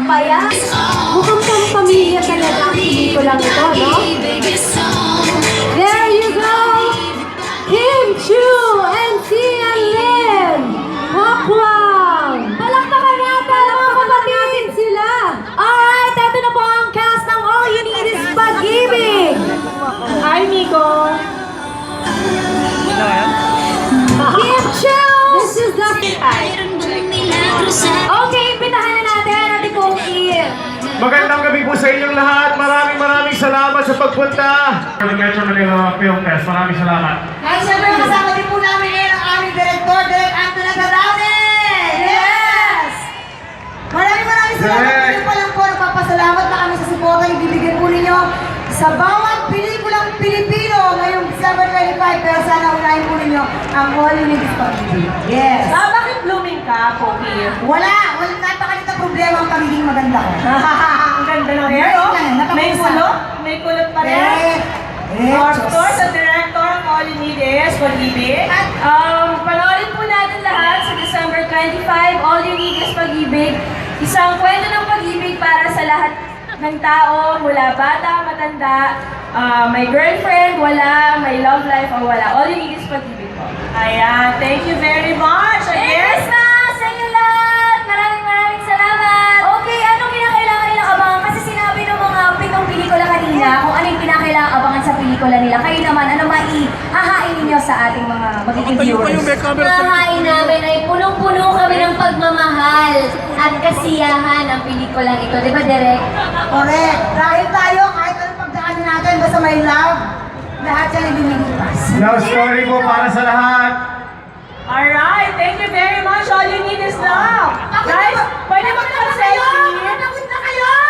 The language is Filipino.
papaya. Mukhang pang-pamilya talaga ang pelikulang ito, no? There you go! Kim Chu and Tia Lim! Wakwang! Palakpakan natin ang mga kapatid sila! Alright, ito na po ang cast ng All You Need Is Pag-ibig! Hi, Miko! Kim Chu! This is the... Okay, impitahan na natin Ate Poki. Magandang gabi po sa inyong lahat. Maraming salamat sa pagpunta. Metro Manila Film Fest. Maraming salamat. At siyempre kasama din po namin ngayon ang aming director, Direk Anthony Nagarame! Yes! Maraming salamat. Hindi pa lang po nagpapasalamat na kami sa suporta yung bibigyan po ninyo sa bawat pelikulang Pilipino ngayong December 25. Pero sana unahin po ninyo ang All You Need Is Pag-ibig. Yes! Bakit blooming ka, Poki? Wala napakalitang problema ang pagiging maganda ko. Ang ganda ng hair, oh. May kulot? May kulot pa rin. Of course, ang director ng All You Need Is Pag-ibig. At panoorin po natin lahat sa December 25, All You Need Is Pag-ibig. Isang kwento ng pag-ibig para sa lahat ng tao, mula bata, matanda, may girlfriend, wala, may love life, o wala. All You Need Is Pag-ibig po. Ayan, thank you very much. Yes, sa inyo lahat! Maraming salamat! Okay, anong kinakailangan nilang abangan? Kasi sinabi ng mga pitong pelikula kanina kung ano yung kinakailangan abangan sa pelikula nila. Kayo naman, ano maihahain ninyo sa ating mga magiging viewers? Hahain namin ay punong-puno kami ng pagmamahal at kasiyahan ang pelikulang ito. Di ba, Derek? Correct. Dahil tayo, kahit anong pagdaanan natin, basta may love, lahat yan ay lumilipas. Love story po para sa lahat. Alright, thank you very